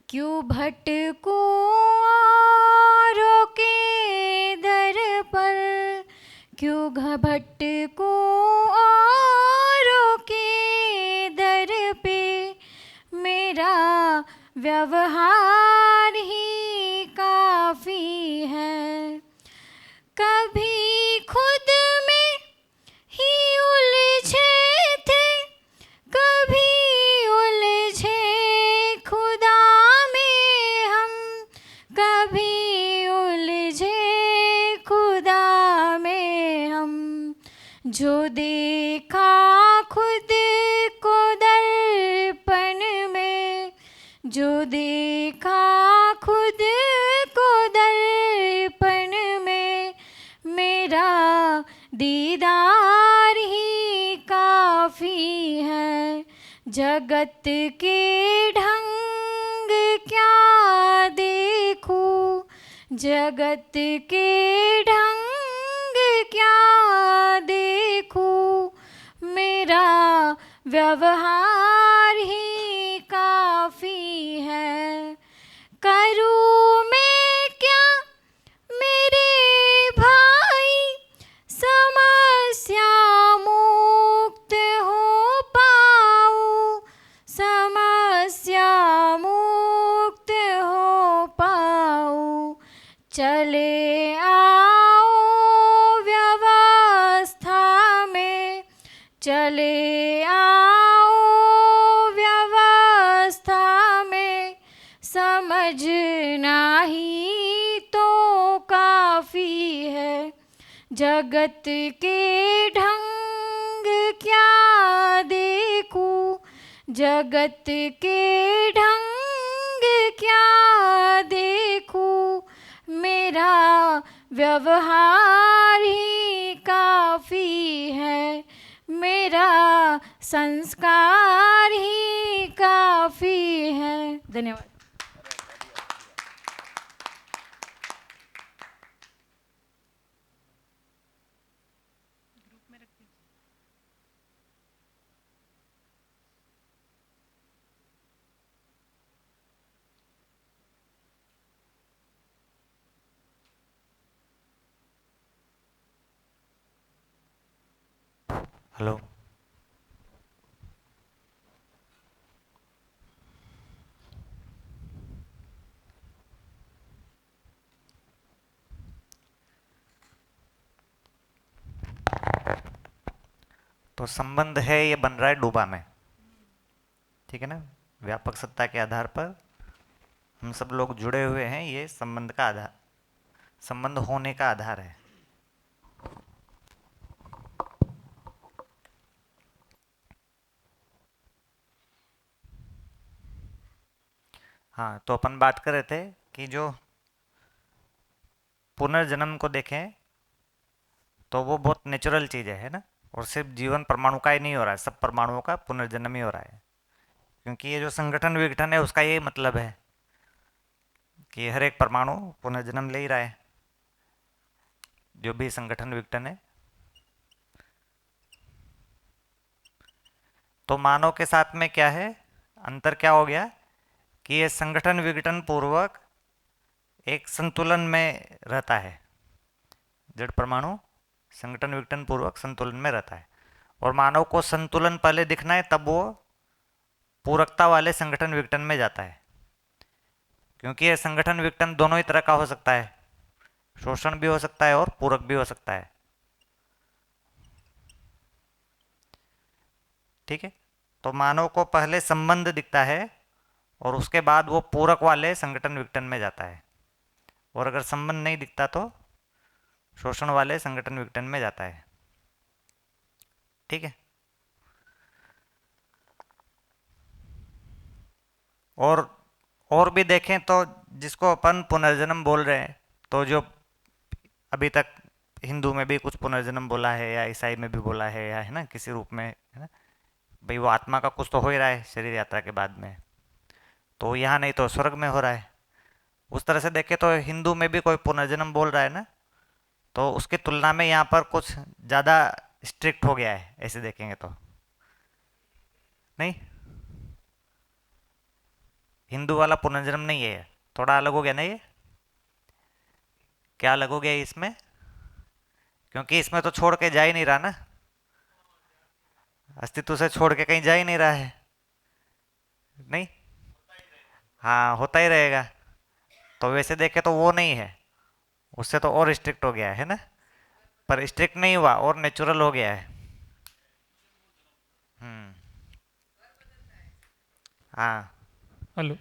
क्यों भटकूं औरों के दर पर, क्यों भटकूं औरों के दर पे, मेरा व्यवहार ही काफ़ी है। कभी खुद में ही उलझे थे, कभी उलझे खुदा में हम, कभी उलझे खुदा में हम। जो देखा खुद को दर्पण में, जो देखा खुद को दर्पण में, मेरा दीदार ही काफ़ी है। जगत के ढंग क्या देखूं, जगत के ढंग क्या देखूं, मेरा व्यवहार ही काफ़ी है। करूं मैं क्या मेरे भाई, समस्या मुक्त हो पाऊं, समस्या मुक्त हो पाऊं। चले आओ व्यवस्था में, चले आओ व्यवस्था में, समझना ही तो काफ़ी है। जगत के ढंग क्या देखूं, जगत के ढंग क्या देखूं, मेरा व्यवहार ही काफ़ी है, मेरा संस्कार ही काफ़ी है। धन्यवाद। हेलो, तो संबंध है ये बन रहा है डूबा में, ठीक है ना। व्यापक सत्ता के आधार पर हम सब लोग जुड़े हुए हैं, ये संबंध का आधार, संबंध होने का आधार है। हाँ, तो अपन बात कर रहे थे कि जो पुनर्जन्म को देखें तो वो बहुत नेचुरल चीज़ है ना। और सिर्फ जीवन परमाणु का ही नहीं हो रहा है, सब परमाणुओं का पुनर्जन्म ही हो रहा है। क्योंकि ये जो संगठन विघटन है उसका यही मतलब है कि हर एक परमाणु पुनर्जन्म ले ही रहा है, जो भी संगठन विघटन है। तो मानव के साथ में क्या है, अंतर क्या हो गया कि ये संगठन विघटन पूर्वक एक संतुलन में रहता है। जड़ परमाणु संगठन विघटन पूर्वक संतुलन में रहता है, और मानव को संतुलन पहले दिखना है, तब वो पूरकता वाले संगठन विघटन में जाता है। क्योंकि ये संगठन विघटन दोनों ही तरह का हो सकता है, शोषण भी हो सकता है और पूरक भी हो सकता है, ठीक है। तो मानव को पहले संबंध दिखता है और उसके बाद वो पूरक वाले संगठन विघटन में जाता है, और अगर संबंध नहीं दिखता तो शोषण वाले संगठन विघटन में जाता है, ठीक है। और और भी देखें तो जिसको अपन पुनर्जन्म बोल रहे हैं, तो जो अभी तक हिंदू में भी कुछ पुनर्जन्म बोला है, या ईसाई में भी बोला है, या है ना किसी रूप में, है ना भाई, वो आत्मा का कुछ तो हो ही रहा है शरीर यात्रा के बाद में, तो यहाँ नहीं तो स्वर्ग में हो रहा है। उस तरह से देखें तो हिंदू में भी कोई पुनर्जन्म बोल रहा है ना, तो उसकी तुलना में यहाँ पर कुछ ज़्यादा स्ट्रिक्ट हो गया है, ऐसे देखेंगे तो। नहीं, हिंदू वाला पुनर्जन्म नहीं है, थोड़ा अलग हो गया ना ये। क्या अलग हो गया इसमें? क्योंकि इसमें तो छोड़ के जा ही नहीं रहा ना, अस्तित्व से छोड़ के कहीं जा ही नहीं रहा है। नहीं, हाँ होता ही रहेगा। तो वैसे देखे तो वो नहीं है, उससे तो और स्ट्रिक्ट हो गया है ना। पर स्ट्रिक्ट नहीं हुआ, और नेचुरल हो गया है। हम्म। हाँ। हेलो।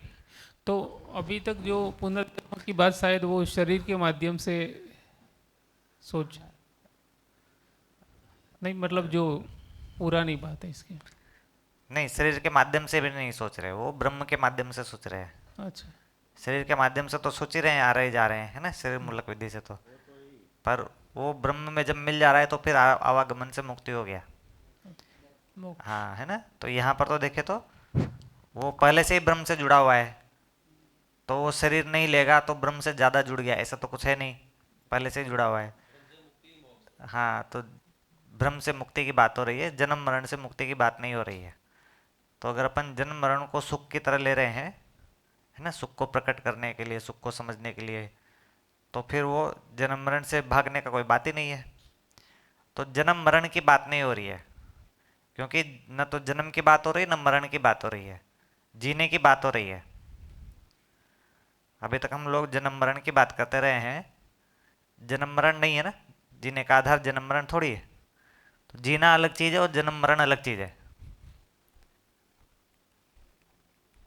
तो अभी तक जो पुनर्जन्म की बात शायद वो शरीर के माध्यम से सोच, नहीं मतलब जो पुरानी बात है इसकी। नहीं, शरीर के माध्यम से भी नहीं सोच रहे, वो ब्रह्म के माध्यम से सोच रहे हैं। अच्छा। शरीर के माध्यम से तो सोच ही रहे हैं, आ रहे जा रहे हैं, है ना, शरीर मूलक विधि से तो। पर वो ब्रह्म में जब मिल जा रहा है तो फिर आवागमन से मुक्ति हो गया। मोक्ष। हाँ, है ना। तो यहाँ पर तो देखे तो वो पहले से ही ब्रह्म से जुड़ा हुआ है, तो वो शरीर नहीं लेगा तो ब्रह्म से ज़्यादा जुड़ गया, ऐसा तो कुछ है नहीं, पहले से ही जुड़ा हुआ है। हाँ, तो ब्रह्म से मुक्ति की बात हो रही है, जन्म मरण से मुक्ति की बात नहीं हो रही है। तो अगर अपन जन्म मरण को सुख की तरह ले रहे हैं, है ना, सुख को प्रकट करने के लिए, सुख को समझने के लिए, तो फिर वो जन्म मरण से भागने का कोई बात ही नहीं है। तो जन्म मरण की बात नहीं हो रही है, क्योंकि न तो जन्म की बात हो रही है न मरण की बात हो रही है, जीने की बात हो रही है। अभी तक हम लोग जन्म मरण की बात करते रहे हैं, जन्म मरण नहीं है ना, जीने का आधार जन्म मरण थोड़ी है। तो जीना अलग चीज़ है और जन्म मरण अलग चीज़ है।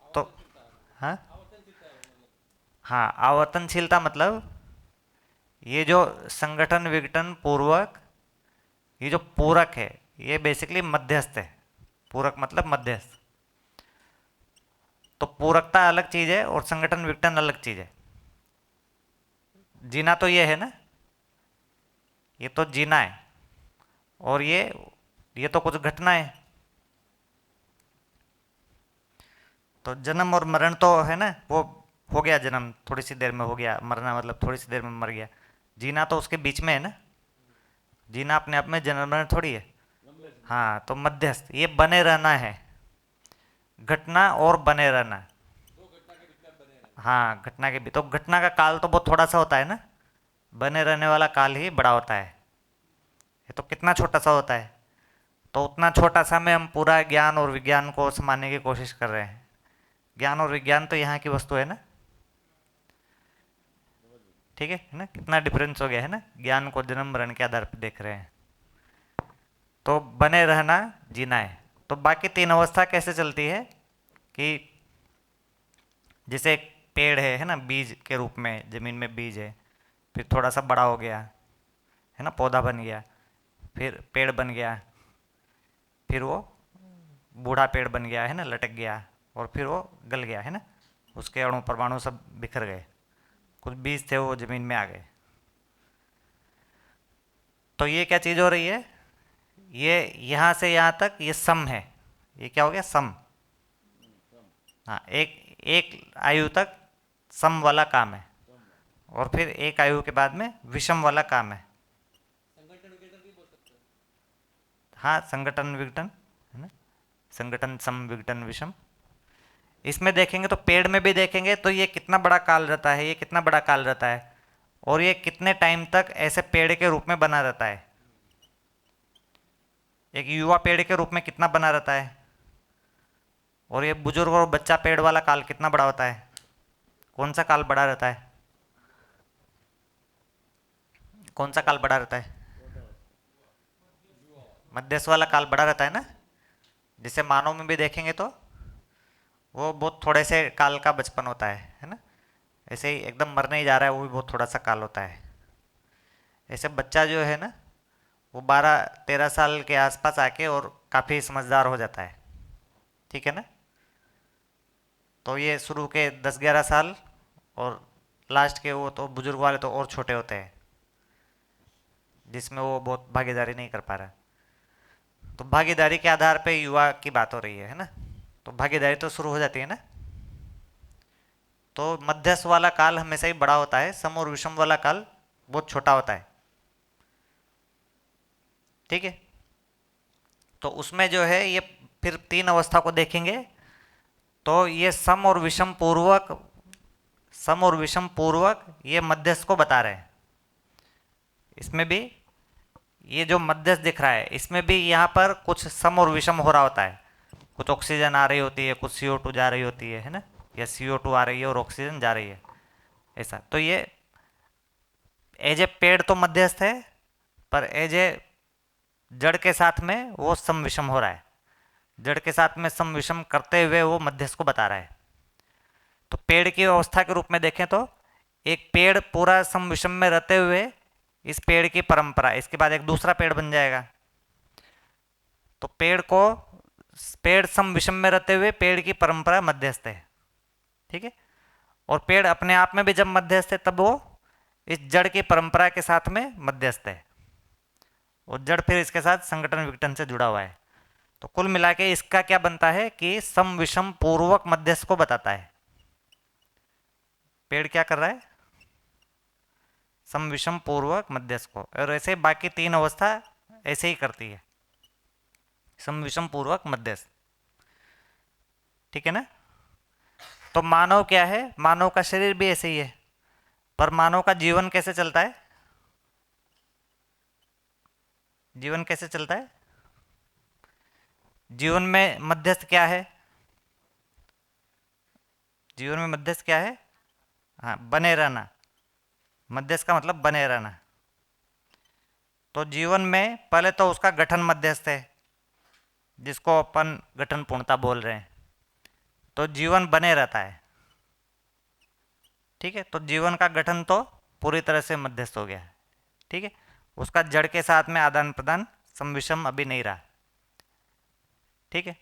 तो हाँ, हाँ, आवर्तनशीलता मतलब ये जो संगठन विघटन पूर्वक, ये जो पूरक है, ये बेसिकली मध्यस्थ है। पूरक मतलब मध्यस्थ। तो पूरकता अलग चीज है और संगठन विघटन अलग चीज है। जीना तो ये है ना, ये तो जीना है, और ये तो कुछ घटना है। तो जन्म और मरण तो है ना, वो हो गया जन्म, थोड़ी सी देर में हो गया, मरना मतलब थोड़ी सी देर में मर गया। जीना तो उसके बीच में है ना, जीना अपने आप में जन्म मरण थोड़ी है। हाँ, तो मध्यस्थ ये बने रहना है, घटना और बने रहना। हाँ, घटना के भी तो घटना का काल तो बहुत थोड़ा सा होता है ना, बने रहने वाला काल ही बड़ा होता है। ये तो कितना छोटा सा होता है, तो उतना छोटा सा में हम पूरा ज्ञान और विज्ञान को समाने की कोशिश कर रहे हैं। ज्ञान और विज्ञान तो यहाँ की वस्तु है ना, ठीक है ना, कितना डिफरेंस हो गया है ना, ज्ञान को जन्म मरण के आधार पर देख रहे हैं। तो बने रहना जीना है। तो बाकी तीन अवस्था कैसे चलती है कि जैसे एक पेड़ है ना, बीज के रूप में जमीन में बीज है, फिर थोड़ा सा बड़ा हो गया, है ना, पौधा बन गया, फिर पेड़ बन गया, फिर वो बूढ़ा पेड़ बन गया, है ना, लटक गया, और फिर वो गल गया, है ना, उसके अणु परमाणु सब बिखर गए, कुछ बीज थे वो जमीन में आ गए। तो ये क्या चीज़ हो रही है, ये यहाँ से यहाँ तक ये सम है। ये क्या हो गया, सम। हाँ, एक एक आयु तक सम वाला काम है, और फिर एक आयु के बाद में विषम वाला काम है। हाँ, संगठन विघटन, है ना, संगठन सम विघटन विषम। इसमें देखेंगे तो पेड़ में भी देखेंगे तो ये कितना बड़ा काल रहता है, ये कितना बड़ा काल रहता है, और ये कितने टाइम तक ऐसे पेड़ के रूप में बना रहता है। एक युवा पेड़ के रूप में कितना बना रहता है, और ये बुजुर्ग और बच्चा पेड़ वाला काल कितना बड़ा होता है। कौन सा काल बड़ा रहता है, कौन सा काल बड़ा रहता है? मध्यस्थ वाला काल बड़ा रहता है ना। जैसे मानव में भी देखेंगे तो वो बहुत थोड़े से काल का बचपन होता है ना। ऐसे ही एकदम मरने ही जा रहा है, वो भी बहुत थोड़ा सा काल होता है। ऐसे बच्चा जो है ना, वो 12-13 साल के आसपास आके और काफ़ी समझदार हो जाता है, ठीक है ना। तो ये शुरू के 10-11 साल, और लास्ट के वो तो बुजुर्ग वाले तो और छोटे होते हैं, जिसमें वो बहुत भागीदारी नहीं कर पा रहा। तो भागीदारी के आधार पे युवा की बात हो रही है ना, तो भागीदारी तो शुरू हो जाती है ना। तो मध्यस्थ वाला काल हमेशा ही बड़ा होता है, सम और विषम वाला काल बहुत छोटा होता है, ठीक है। तो उसमें जो है ये फिर तीन अवस्था को देखेंगे तो ये सम और विषम पूर्वक ये मध्यस्थ को बता रहे हैं। इसमें भी ये जो मध्यस्थ दिख रहा है इसमें भी यहाँ पर कुछ सम और विषम हो रहा होता है। कुछ ऑक्सीजन आ रही होती है, कुछ CO2 जा रही होती है ना, या CO2 आ रही है और ऑक्सीजन जा रही है, ऐसा। तो ये एज ए पेड़ तो मध्यस्थ है, पर एज ए जड़ के साथ में वो सम विषम हो रहा है। जड़ के साथ में सम विषम करते हुए वो मध्यस्थ को बता रहा है। तो पेड़ की अवस्था के रूप में देखें तो एक पेड़ पूरा सम विषम में रहते हुए इस पेड़ की परंपरा, इसके बाद एक दूसरा पेड़ बन जाएगा। तो पेड़ सम विषम में रहते हुए पेड़ की परंपरा मध्यस्थ है, ठीक है। और पेड़ अपने आप में भी जब मध्यस्थ है तब वो इस जड़ की परंपरा के साथ में मध्यस्थ है, और जड़ फिर इसके साथ संगठन विघटन से जुड़ा हुआ है। तो कुल मिला के इसका क्या बनता है कि सम विषम पूर्वक मध्यस्थ को बताता है। पेड़ क्या कर रहा है? सम विषम पूर्वक मध्यस्थ को। और ऐसे बाकी तीन अवस्था ऐसे ही करती है, सम विषम पूर्वक मध्यस्थ, ठीक है ना। तो मानव क्या है? मानव का शरीर भी ऐसे ही है, पर मानव का जीवन कैसे चलता है? जीवन कैसे चलता है? जीवन में मध्यस्थ क्या है? जीवन में मध्यस्थ क्या है? हाँ, बने रहना। मध्यस्थ का मतलब बने रहना। तो जीवन में पहले तो उसका गठन मध्यस्थ है, जिसको अपन गठन पूर्णता बोल रहे हैं। तो जीवन बने रहता है, ठीक है। तो जीवन का गठन तो पूरी तरह से मध्यस्थ हो गया, ठीक है। उसका जड़ के साथ में आदान प्रदान सम विषम अभी नहीं रहा, ठीक है।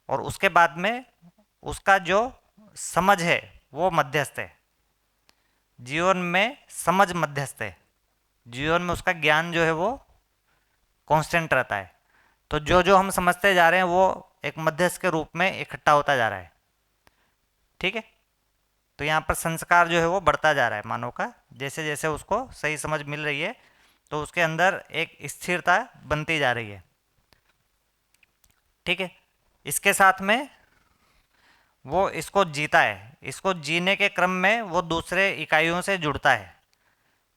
और उसके बाद में उसका जो समझ है वो मध्यस्थ है। जीवन में समझ मध्यस्थ है, जीवन में उसका ज्ञान जो है वो कांस्टेंट रहता है। तो जो जो हम समझते जा रहे हैं वो एक मध्यस्थ के रूप में इकट्ठा होता जा रहा है, ठीक है। तो यहाँ पर संस्कार जो है वो बढ़ता जा रहा है मानव का, जैसे जैसे उसको सही समझ मिल रही है तो उसके अंदर एक स्थिरता बनती जा रही है, ठीक है। इसके साथ में वो इसको जीता है, इसको जीने के क्रम में वो दूसरे इकाइयों से जुड़ता है।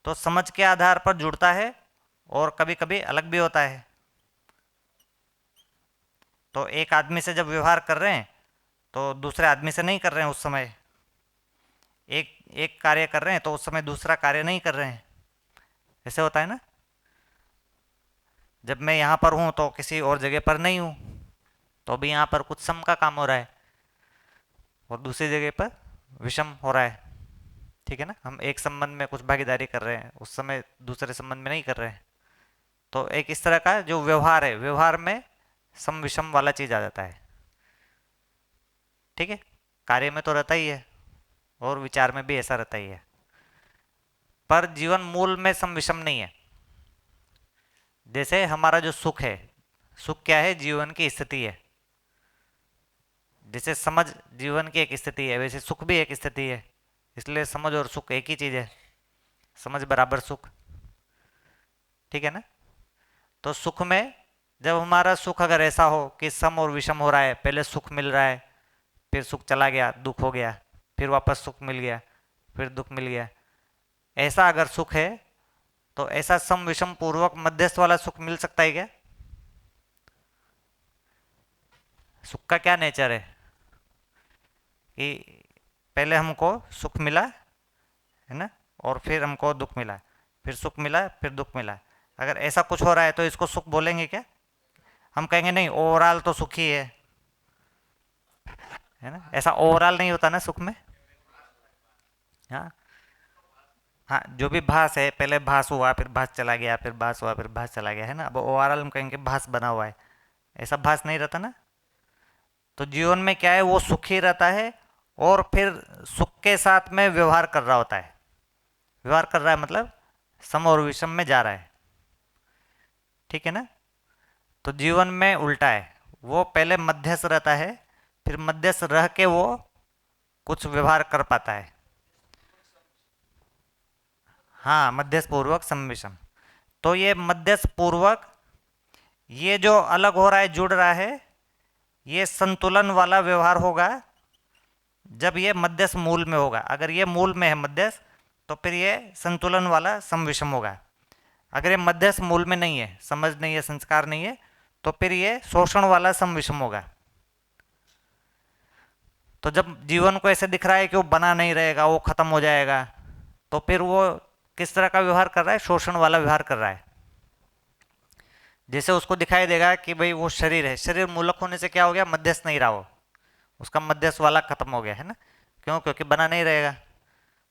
तो समझ के आधार पर जुड़ता है और कभी कभी अलग भी होता है। तो एक आदमी से जब व्यवहार कर रहे हैं तो दूसरे आदमी से नहीं कर रहे हैं उस समय, एक कार्य कर रहे हैं तो उस समय दूसरा कार्य नहीं कर रहे हैं, ऐसे होता है ना। जब मैं यहाँ पर हूँ तो किसी और जगह पर नहीं हूँ, तो अभी यहाँ पर कुछ सम का काम हो रहा है और दूसरी जगह पर विषम हो रहा है, ठीक है ना। हम एक संबंध में कुछ भागीदारी कर रहे हैं, उस समय दूसरे संबंध में नहीं कर रहे हैं। तो एक इस तरह का जो व्यवहार है, व्यवहार में सम विषम वाला चीज आ जाता है, ठीक है। कार्य में तो रहता ही है और विचार में भी ऐसा रहता ही है, पर जीवन मूल में सम विषम नहीं है। जैसे हमारा जो सुख है, सुख क्या है? जीवन की स्थिति है। जैसे समझ जीवन की एक स्थिति है, वैसे सुख भी एक स्थिति है। इसलिए समझ और सुख एक ही चीज है, समझ बराबर सुख, ठीक है ना। तो सुख में जब हमारा सुख अगर ऐसा हो कि सम और विषम हो रहा है, पहले सुख मिल रहा है, फिर सुख चला गया, दुख हो गया, फिर वापस सुख मिल गया, फिर दुख मिल गया, ऐसा अगर सुख है तो ऐसा सम विषम पूर्वक मध्यस्थ वाला सुख मिल सकता है क्या? सुख का क्या नेचर है कि पहले हमको सुख मिला है ना, और फिर हमको दुख मिला, फिर सुख मिला, फिर दुख मिला। अगर ऐसा कुछ हो रहा है तो इसको सुख बोलेंगे क्या? हम कहेंगे नहीं, ओवरऑल तो सुख ही है ना। ऐसा ओवरऑल नहीं होता ना सुख में। हाँ हाँ, जो भी भास है, पहले भास हुआ, फिर भास चला गया, फिर भास हुआ, फिर भास चला गया, है ना। अब ओवरऑल हम कहेंगे भास बना हुआ है, ऐसा भास नहीं रहता ना। तो जीवन में क्या है? वो सुख ही रहता है और फिर सुख के साथ में व्यवहार कर रहा होता है। व्यवहार कर रहा है मतलब सम और विषम में जा रहा है, ठीक है ना। तो जीवन में उल्टा है, वो पहले मध्यस्थ रहता है, फिर मध्यस्थ रह के वो कुछ व्यवहार कर पाता है। हाँ, मध्यस्थ पूर्वक सम विषम। तो ये मध्यस्थ पूर्वक ये जो अलग हो रहा है, जुड़ रहा है, ये संतुलन वाला व्यवहार होगा जब ये मध्यस्थ मूल में होगा, अगर ये मूल में है मध्यस्थ, तो फिर ये संतुलन वाला सम विषम होगा। अगर ये मध्यस्थ मूल में नहीं है, समझ नहीं है, संस्कार नहीं है, तो फिर ये शोषण वाला सम विषम होगा। तो जब जीवन को ऐसे दिख रहा है कि वो बना नहीं रहेगा, वो खत्म हो जाएगा, तो फिर वो किस तरह का व्यवहार कर रहा है? शोषण वाला व्यवहार कर रहा है। जैसे उसको दिखाई देगा कि भाई वो शरीर है, शरीर मूलक होने से क्या हो गया? मध्यस्थ नहीं रहा, वो उसका मध्यस्थ वाला खत्म हो गया है ना। क्यों? क्योंकि बना नहीं रहेगा।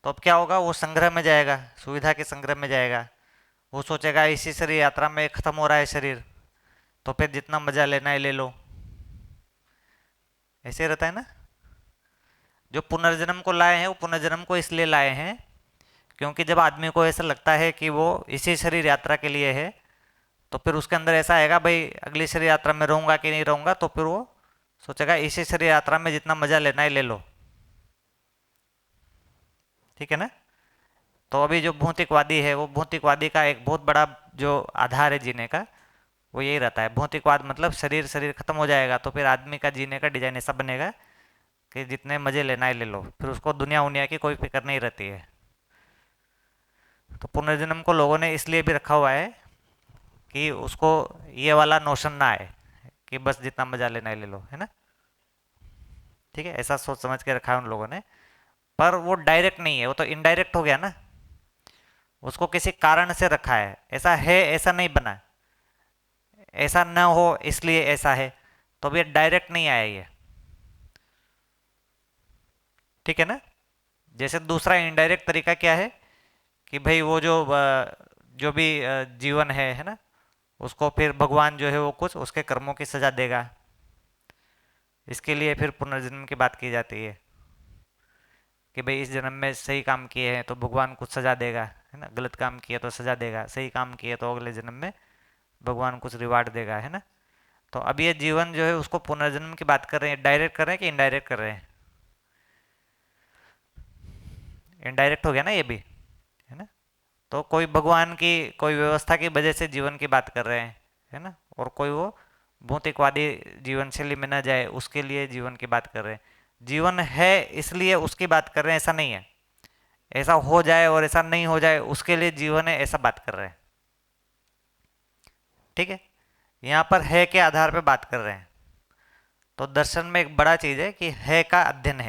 तो अब क्या होगा? वो संग्रह में जाएगा, सुविधा के संग्रह में जाएगा। वो सोचेगा इसी शरीर यात्रा में खत्म हो रहा है शरीर, तो फिर जितना मजा लेना है ले लो। ऐसे रहता है ना। जो पुनर्जन्म को लाए हैं, वो पुनर्जन्म को इसलिए लाए हैं क्योंकि जब आदमी को ऐसा लगता है कि वो इसी शरीर यात्रा के लिए है, तो फिर उसके अंदर ऐसा आएगा भाई अगली शरीर यात्रा में रहूंगा कि नहीं रहूंगा, तो फिर वो सोचेगा इसी शरीर यात्रा में जितना मजा लेना है ले लो। ठीक है ना। तो अभी जो भौतिकवादी है, वो भौतिकवादी का एक बहुत बड़ा जो आधार है जीने का, वो यही रहता है। भौतिकवाद मतलब शरीर शरीर खत्म हो जाएगा तो फिर आदमी का जीने का डिजाइन ऐसा बनेगा कि जितने मजे लेना है ले लो, फिर उसको दुनिया उनिया की कोई फिक्र नहीं रहती है। तो पुनर्जन्म को लोगों ने इसलिए भी रखा हुआ है कि उसको ये वाला नोशन ना आए कि बस जितना मजा लेना है ले लो, है ना। ठीक है, ऐसा सोच समझ के रखा है उन लोगों ने। पर वो डायरेक्ट नहीं है, वो तो इनडायरेक्ट हो गया ना। उसको किसी कारण से रखा है, ऐसा है ऐसा नहीं बना, ऐसा न हो इसलिए ऐसा है, तो ये डायरेक्ट नहीं आया ये। ठीक है ना। जैसे दूसरा इनडायरेक्ट तरीका क्या है कि भाई वो जो भी जीवन है ना, उसको फिर भगवान जो है वो कुछ उसके कर्मों की सजा देगा। इसके लिए फिर पुनर्जन्म की बात की जाती है कि भाई इस जन्म में सही काम किए हैं तो भगवान कुछ सजा देगा, है ना। गलत काम किए तो सजा देगा, सही काम किए तो अगले जन्म में भगवान कुछ रिवार्ड देगा, है ना। तो अब ये जीवन जो है उसको पुनर्जन्म की बात कर रहे हैं, डायरेक्ट कर रहे हैं कि इनडायरेक्ट कर रहे हैं? इनडायरेक्ट हो गया ना ये भी, है ना। तो कोई भगवान की कोई व्यवस्था की वजह से जीवन की बात कर रहे हैं, है ना, और कोई वो भौतिकवादी जीवन शैली में न जाए उसके लिए जीवन की बात कर रहे हैं। जीवन है इसलिए उसकी बात कर रहे हैं, ऐसा नहीं है। ऐसा हो जाए और ऐसा नहीं हो जाए उसके लिए जीवन है, ऐसा बात कर रहे हैं। ठीक है, यहाँ पर है के आधार पर बात कर रहे हैं। तो दर्शन में एक बड़ा चीज है कि है का अध्ययन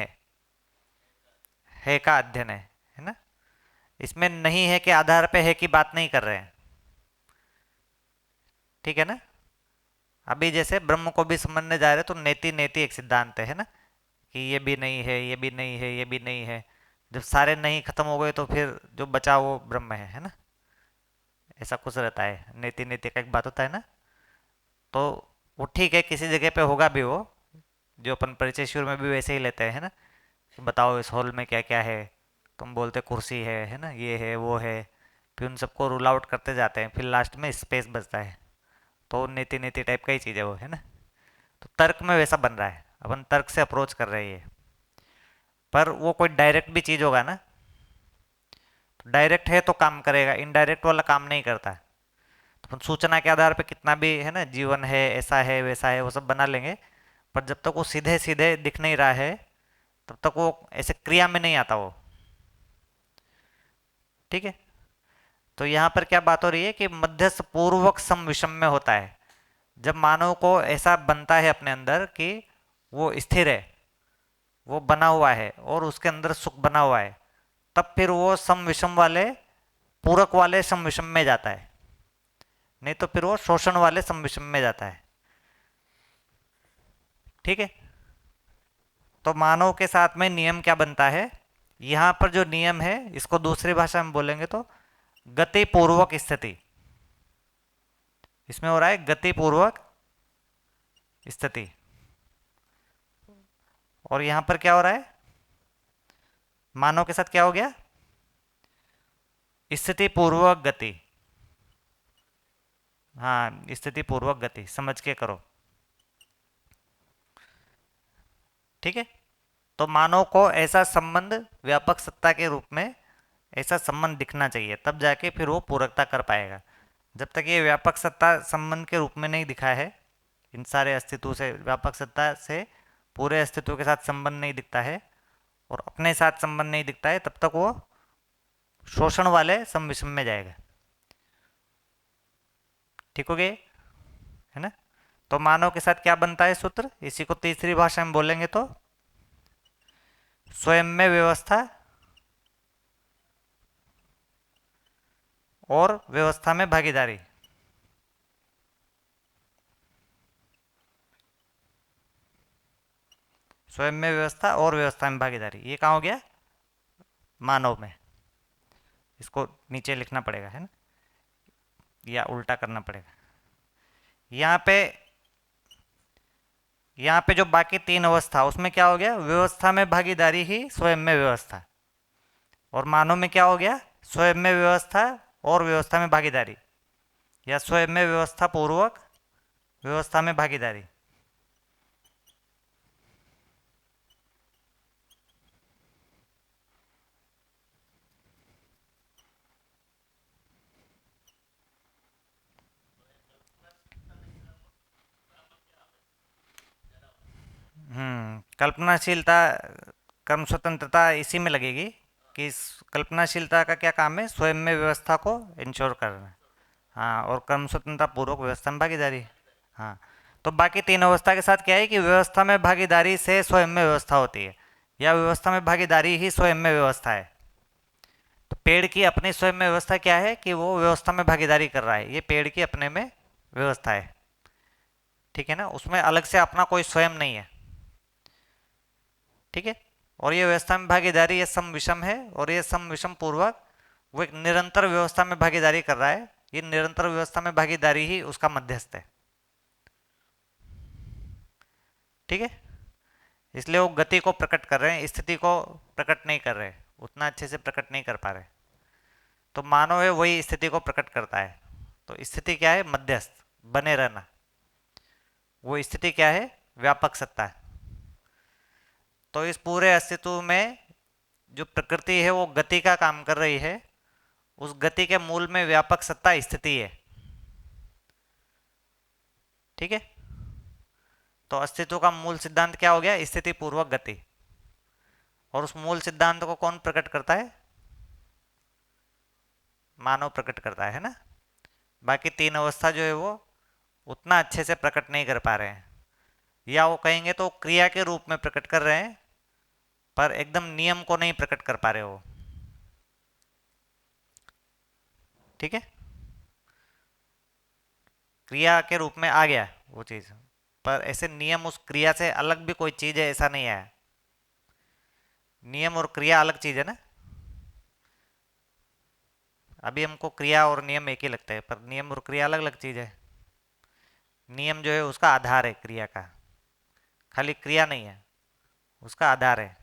है का अध्ययन है ना। इसमें नहीं है के आधार पे है की बात नहीं कर रहे हैं। ठीक है ना। अभी जैसे ब्रह्म को भी समझने जा रहे तो नेति नेति एक सिद्धांत है ना, कि ये भी नहीं है, ये भी नहीं है, ये भी नहीं है। जब सारे नहीं खत्म हो गए तो फिर जो बचा वो ब्रह्म है ना। ऐसा कुछ रहता है, नेति नेति का एक बात होता है ना। तो वो ठीक है, किसी जगह पे होगा भी वो, जो अपन परिचय शुरू में भी वैसे ही लेते हैं, है ना, कि बताओ इस हॉल में क्या क्या है, तुम बोलते कुर्सी है ना, ये है वो है, फिर उन सबको रूल आउट करते जाते हैं, फिर लास्ट में स्पेस बचता है। तो नीति नीति टाइप का ही चीज़ है वो, है ना। तो तर्क में वैसा बन रहा है, अपन तर्क से अप्रोच कर रहे हैं। पर वो कोई डायरेक्ट भी चीज़ होगा ना, तो डायरेक्ट है तो काम करेगा, इनडायरेक्ट वाला काम नहीं करता। तो अपन सूचना के आधार पे कितना भी है ना जीवन है, ऐसा है वैसा है, वो सब बना लेंगे, पर जब तक वो सीधे सीधे दिख नहीं रहा है तब तक वो ऐसे क्रिया में नहीं आता वो। ठीक है। तो यहाँ पर क्या बात हो रही है कि मध्यस्थ पूर्वक सम विषम में होता है। जब मानव को ऐसा बनता है अपने अंदर कि वो स्थिर है, वो बना हुआ है और उसके अंदर सुख बना हुआ है, तब फिर वो सम विषम वाले पूरक वाले सम विषम में जाता है, नहीं तो फिर वो शोषण वाले सम विषम में जाता है। ठीक है। तो मानव के साथ में नियम क्या बनता है? यहाँ पर जो नियम है इसको दूसरी भाषा में बोलेंगे तो गति पूर्वक स्थिति। इसमें हो रहा है गति पूर्वक स्थिति, और यहां पर क्या हो रहा है? मानव के साथ क्या हो गया? स्थिति पूर्वक गति। हाँ, स्थिति पूर्वक गति समझ के करो। ठीक है। तो मानव को ऐसा संबंध व्यापक सत्ता के रूप में ऐसा संबंध दिखना चाहिए, तब जाके फिर वो पूरकता कर पाएगा। जब तक ये व्यापक सत्ता संबंध के रूप में नहीं दिखा है, इन सारे अस्तित्व से व्यापक सत्ता से पूरे अस्तित्व के साथ संबंध नहीं दिखता है, और अपने साथ संबंध नहीं दिखता है तब तक वो शोषण वाले सम विषम में जाएगा। ठीक हो गया, है ना। तो मानव के साथ क्या बनता है सूत्र, इसी को तीसरी भाषा में बोलेंगे तो स्वयं में व्यवस्था और व्यवस्था में भागीदारी। स्वयं में व्यवस्था और व्यवस्था में भागीदारी, ये कहाँ हो गया, मानव में। इसको नीचे लिखना पड़ेगा, है ना, या उल्टा करना पड़ेगा। यहाँ पे जो बाकी तीन अवस्था, उसमें क्या हो गया, व्यवस्था में भागीदारी ही स्वयं में व्यवस्था। और मानव में क्या हो गया, स्वयं में व्यवस्था और व्यवस्था में भागीदारी, या स्वयं में व्यवस्था पूर्वक व्यवस्था में भागीदारी। कल्पनाशीलता, कर्म स्वतंत्रता इसी में लगेगी कि कल्पनाशीलता का क्या काम है, स्वयं में व्यवस्था को इंश्योर करना। हाँ, और कर्म स्वतंत्रता पूर्वक व्यवस्था में भागीदारी। हाँ, तो बाकी तीन अवस्था के साथ क्या है कि व्यवस्था में भागीदारी से स्वयं में व्यवस्था होती है, या व्यवस्था में भागीदारी ही स्वयं में व्यवस्था है। तो पेड़ की अपनी स्वयं में व्यवस्था क्या है कि वो व्यवस्था में भागीदारी कर रहा है, ये पेड़ की अपने में व्यवस्था है। ठीक है ना, उसमें अलग से अपना कोई स्वयं नहीं है। ठीक है, और ये व्यवस्था में भागीदारी ये सम विषम है, और ये सम विषम पूर्वक वो एक निरंतर व्यवस्था में भागीदारी कर रहा है। ये निरंतर व्यवस्था में भागीदारी ही उसका मध्यस्थ है। ठीक है, इसलिए वो गति को प्रकट कर रहे हैं, स्थिति को प्रकट नहीं कर रहे, उतना अच्छे से प्रकट नहीं कर पा रहे। तो मानव है वही स्थिति को प्रकट करता है। तो स्थिति क्या है, मध्यस्थ, बने रहना। वो स्थिति क्या है, व्यापक सत्ता है। तो इस पूरे अस्तित्व में जो प्रकृति है वो गति का काम कर रही है, उस गति के मूल में व्यापक सत्ता स्थिति है। ठीक है, तो अस्तित्व का मूल सिद्धांत क्या हो गया, स्थिति पूर्वक गति। और उस मूल सिद्धांत को कौन प्रकट करता है, मानव प्रकट करता है ना। बाकी तीन अवस्था जो है वो उतना अच्छे से प्रकट नहीं कर पा रहे हैं, या वो कहेंगे तो क्रिया के रूप में प्रकट कर रहे हैं, पर एकदम नियम को नहीं प्रकट कर पा रहे हो। ठीक है, क्रिया के रूप में आ गया वो चीज, पर ऐसे नियम उस क्रिया से अलग भी कोई चीज है ऐसा नहीं है। नियम और क्रिया अलग चीज है ना। अभी हमको क्रिया और नियम एक ही लगता है, पर नियम और क्रिया अलग अलग चीज है। नियम जो है उसका आधार है क्रिया का, खाली क्रिया नहीं है, उसका आधार है।